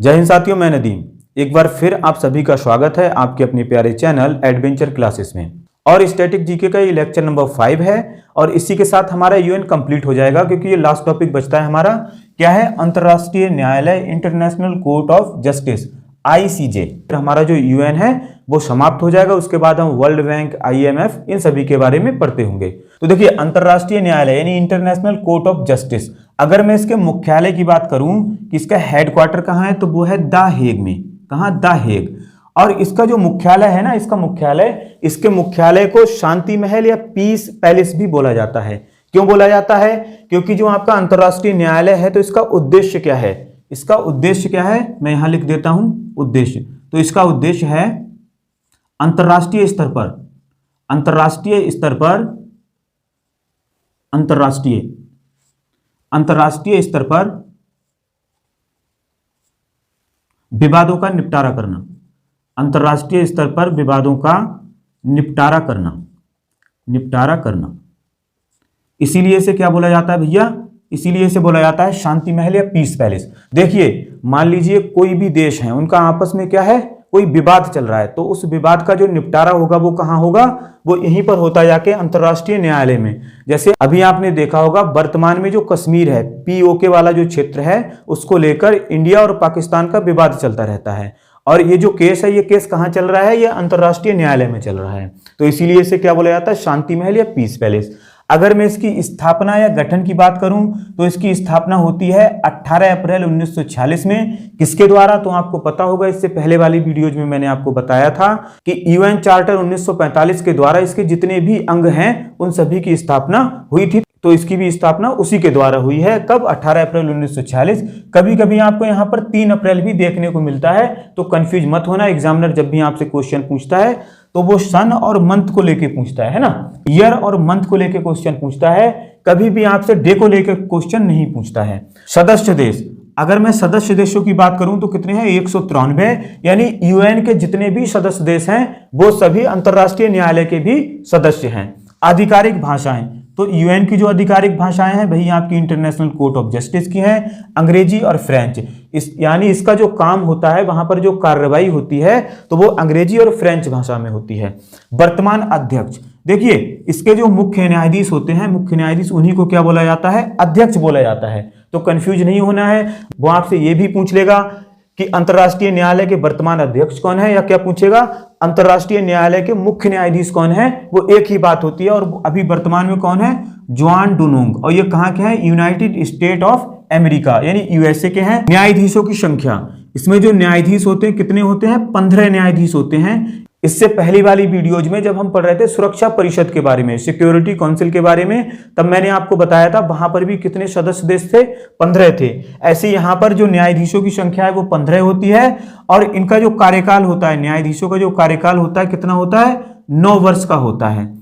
जय हिंद साथियों, मैं नदीम। एक बार फिर आप सभी का स्वागत है आपके अपने प्यारे चैनल एडवेंचर क्लासेस में। और स्टैटिक जीके का ये लेक्चर नंबर 5 है और इसी के साथ हमारा यूएन कंप्लीट हो जाएगा, क्योंकि ये लास्ट टॉपिक बचता है हमारा। क्या है? अंतर्राष्ट्रीय न्यायालय, international court of justice, ICJ। हमारा जो यूएन है वो समाप्त हो जाएगा। उसके बाद हम वर्ल्ड बैंक, IMF, इन सभी के बारे में पढ़ते होंगे। तो देखिए, अंतर्राष्ट्रीय न्यायालय यानी इंटरनेशनल कोर्ट ऑफ जस्टिस, अगर मैं इसके मुख्यालय की बात करूं कि इसका हेडक्वार्टर कहाँ है, तो वो है द हेग में। कहाँ? The Hague. और इसका जो मुख्यालय है ना, इसके मुख्यालय को शांति महल या पीस पैलेस भी बोला जाता है। क्यों बोला जाता है? क्योंकि जो आपका अंतर्राष्ट्रीय न्यायालय है, तो इसका उद्देश्य क्या है? इसका उद्देश्य क्या है? मैं यहां लिख देता हूं उद्देश्य। तो इसका उद्देश्य है अंतर्राष्ट्रीय स्तर पर विवादों का निपटारा करना। अंतर्राष्ट्रीय स्तर पर विवादों का निपटारा करना। इसीलिए इसे क्या बोला जाता है भैया? इसीलिए इसे बोला जाता है शांति महल या पीस पैलेस। देखिए, मान लीजिए कोई भी देश है, उनका आपस में क्या है, कोई विवाद चल रहा है, तो उस विवाद का जो निपटारा होगा वो कहाँ होगा? वो यहीं पर होता जाके अंतर्राष्ट्रीय न्यायालय में। जैसे अभी आपने देखा होगा, वर्तमान में जो कश्मीर है, POK वाला जो क्षेत्र है, उसको लेकर इंडिया और पाकिस्तान का विवाद चलता रहता है। और ये जो केस है, ये केस कहाँ चल रहा है? ये अंतर्राष्ट्रीय न्यायालय में चल रहा है। तो इसीलिए इसे क्या बोला जाता है? शांति महल या पीस पैलेस। अगर मैं इसकी स्थापना या गठन की बात करूं, तो इसकी स्थापना होती है 18 अप्रैल 1946 में। किसके द्वारा? तो आपको पता होगा, इससे पहले वाली वीडियोज में मैंने आपको बताया था कि यूएन चार्टर 1945 के द्वारा इसके जितने भी अंग हैं उन सभी की स्थापना हुई थी। तो इसकी भी स्थापना उसी के द्वारा हुई है। कब? 18 अप्रैल 1946। कभी कभी आपको यहाँ पर 3 अप्रैल भी देखने को मिलता है, तो कंफ्यूज मत होना। एग्जामिनर जब भी आपसे क्वेश्चन पूछता है तो वो सन और मंथ को लेके पूछता है ना, ईयर और मंथ को लेके क्वेश्चन पूछता है, कभी भी आपसे डे को लेकर क्वेश्चन नहीं पूछता है। सदस्य देश, अगर मैं सदस्य देशों की बात करूं तो कितने हैं? 193। यानी यूएन के जितने भी सदस्य देश हैं वो सभी अंतर्राष्ट्रीय न्यायालय के भी सदस्य हैं। आधिकारिक भाषाएं, तो यूएन की जो आधिकारिक भाषाएं हैं वही आपकी इंटरनेशनल कोर्ट ऑफ जस्टिस की हैं, अंग्रेजी और फ्रेंच। यानी इसका जो काम होता है, वहां पर जो कार्रवाई होती है, तो वो अंग्रेजी और फ्रेंच भाषा में होती है। वर्तमान अध्यक्ष, देखिए इसके जो मुख्य न्यायाधीश होते हैं, मुख्य न्यायाधीश, उन्हीं को क्या बोला जाता है? अध्यक्ष बोला जाता है। तो कंफ्यूज नहीं होना है। वो आपसे ये भी पूछ लेगा कि अंतर्राष्ट्रीय न्यायालय के वर्तमान अध्यक्ष कौन है, या क्या पूछेगा अंतर्राष्ट्रीय न्यायालय के मुख्य न्यायाधीश कौन है, वो एक ही बात होती है। और अभी वर्तमान में कौन है? जुआन डुनोंग। और ये कहाँ के हैं? यूनाइटेड स्टेट ऑफ अमेरिका यानी USA के हैं। न्यायाधीशों की संख्या, इसमें जो न्यायाधीश होते हैं कितने होते हैं? 15 न्यायाधीश होते हैं। इससे पहली वाली वीडियोज में जब हम पढ़ रहे थे सुरक्षा परिषद के बारे में, सिक्योरिटी काउंसिल के बारे में, तब मैंने आपको बताया था वहां पर भी कितने सदस्य देश थे? 15 थे। ऐसे यहां पर जो न्यायाधीशों की संख्या है वो 15 होती है। और इनका जो कार्यकाल होता है, न्यायाधीशों का जो कार्यकाल होता है, कितना होता है? 9 वर्ष का होता है।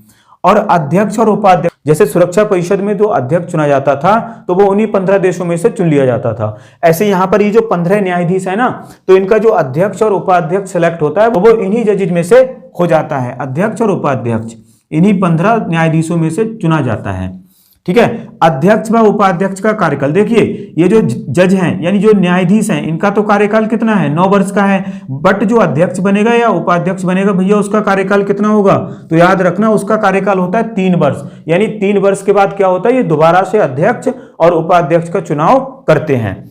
और अध्यक्ष और उपाध्यक्ष, जैसे सुरक्षा परिषद में जो अध्यक्ष चुना जाता था, तो वो उन्हीं 15 देशों में से चुन लिया जाता था। ऐसे यहाँ पर ये जो 15 न्यायाधीश है ना, तो इनका जो अध्यक्ष और उपाध्यक्ष सेलेक्ट होता है वो इन्हीं जजेज में से हो जाता है। अध्यक्ष और उपाध्यक्ष इन्हीं 15 न्यायाधीशों में से चुना जाता है। ठीक है। अध्यक्ष व उपाध्यक्ष का कार्यकाल, देखिए ये जो जज हैं यानी जो न्यायाधीश हैं, इनका तो कार्यकाल कितना है? 9 वर्ष का है। बट जो अध्यक्ष बनेगा या उपाध्यक्ष बनेगा भैया, उसका कार्यकाल कितना होगा? तो याद रखना, उसका कार्यकाल होता है 3 वर्ष। यानी 3 वर्ष के बाद क्या होता है? ये दोबारा से अध्यक्ष और उपाध्यक्ष का चुनाव करते हैं।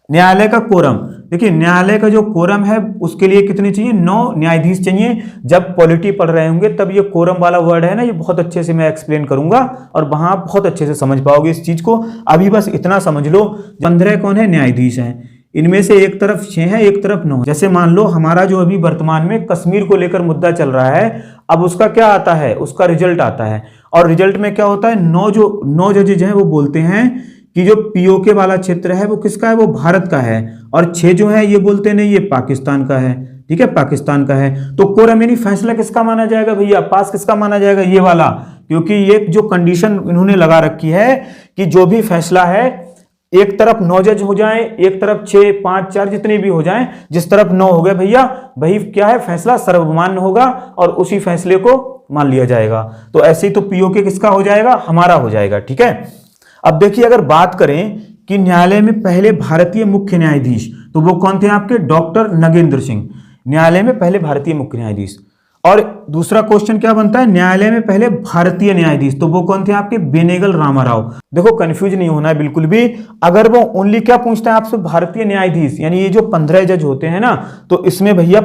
न्यायालय का कोरम, देखिए न्यायालय का जो कोरम है उसके लिए कितने चाहिए? 9 न्यायाधीश चाहिए। जब पॉलिटी पढ़ रहे होंगे तब ये कोरम वाला वर्ड है ना, ये बहुत अच्छे से मैं एक्सप्लेन करूंगा और वहां बहुत अच्छे से समझ पाओगे इस चीज को। अभी बस इतना समझ लो, 15 कौन है? न्यायाधीश हैं। इनमें से एक तरफ 6 है, एक तरफ 9। जैसे मान लो हमारा जो अभी वर्तमान में कश्मीर को लेकर मुद्दा चल रहा है, अब उसका क्या आता है? उसका रिजल्ट आता है। और रिजल्ट में क्या होता है? 9 जजेज हैं वो बोलते हैं कि जो POK वाला क्षेत्र है वो किसका है? वो भारत का है। और 6 जो है ये बोलते नहीं, ये पाकिस्तान का है। ठीक है, पाकिस्तान का है। तो कोरम यानी फैसला किसका माना जाएगा भैया? पास किसका माना जाएगा? ये वाला। क्योंकि ये जो कंडीशन इन्होंने लगा रखी है कि जो भी फैसला है, एक तरफ 9 जज हो जाए, एक तरफ 6, 5, 4 जितने भी हो जाएं, जिस तरफ 9 हो गए भैया, वही क्या है? फैसला सर्वमान्य होगा और उसी फैसले को मान लिया जाएगा। तो ऐसे ही तो POK किसका हो जाएगा? हमारा हो जाएगा। ठीक है। अब देखिए, अगर बात करें कि न्यायालय में पहले भारतीय मुख्य न्यायाधीश, तो वो कौन थे आपके? डॉक्टर नगेंद्र सिंह, न्यायालय में पहले भारतीय मुख्य न्यायाधीश। और दूसरा क्वेश्चन क्या बनता है? न्यायालय में पहले भारतीय न्यायाधीश, तो वो कौन थे आपके? बेनेगल रामाराव। देखो कंफ्यूज नहीं होना है बिल्कुल भी, अगर वो ओनली क्या पूछता है आपसे? भारतीय न्यायाधीश, यानी ये जो 15 जज होते हैं ना, तो इसमें भैया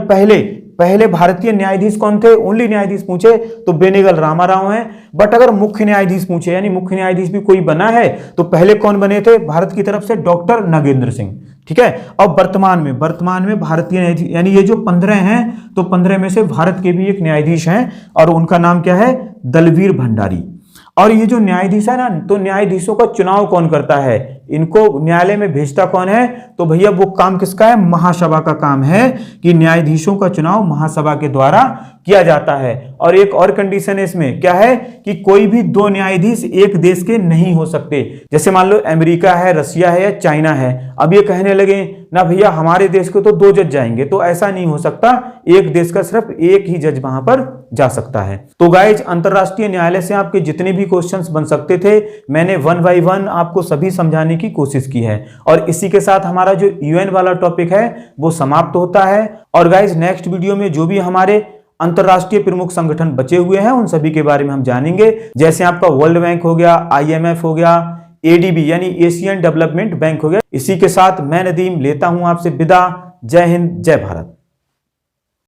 पहले भारतीय न्यायाधीश कौन थे? ओनली न्यायाधीश पूछे तो बेनेगल रामाराव हैं। बट अगर मुख्य न्यायाधीश पूछे, यानी मुख्य न्यायाधीश भी कोई बना है, तो पहले कौन बने थे भारत की तरफ से? डॉक्टर नगेंद्र सिंह। ठीक है। अब वर्तमान में भारतीय न्यायाधीश, यानी ये जो 15 हैं, तो 15 में से भारत के भी एक न्यायाधीश हैं और उनका नाम क्या है? दलवीर भंडारी। और ये जो न्यायाधीश है ना, तो न्यायाधीशों का चुनाव कौन करता है? इनको न्यायालय में भेजता कौन है? तो भैया वो काम किसका है? महासभा का काम है कि न्यायाधीशों का चुनाव महासभा के द्वारा किया जाता है। और एक और कंडीशन है इसमें, क्या है? कि कोई भी 2 न्यायाधीश एक देश के नहीं हो सकते। जैसे मान लो अमेरिका है, रसिया है या चाइना है, अब ये कहने लगे ना भैया हमारे देश को तो 2 जज जाएंगे, तो ऐसा नहीं हो सकता, एक देश का सिर्फ एक ही जज वहां पर जा सकता है। तो गाइज अंतरराष्ट्रीय न्यायालय से आपके जितने भी क्वेश्चंस बन सकते थे, मैंने 1 बाय 1 आपको सभी समझाने की कोशिश की है। और इसी के साथ हमारा जो यूएन वाला टॉपिक है वो समाप्त होता है। और गाइज नेक्स्ट वीडियो में जो भी हमारे अंतरराष्ट्रीय प्रमुख संगठन बचे हुए हैं उन सभी के बारे में हम जानेंगे, जैसे आपका वर्ल्ड बैंक हो गया, IMF हो गया, ADB यानी एशियन डेवलपमेंट बैंक हो गया। इसी के साथ मैं नदीम लेता हूं आपसे विदा। जय हिंद, जय भारत।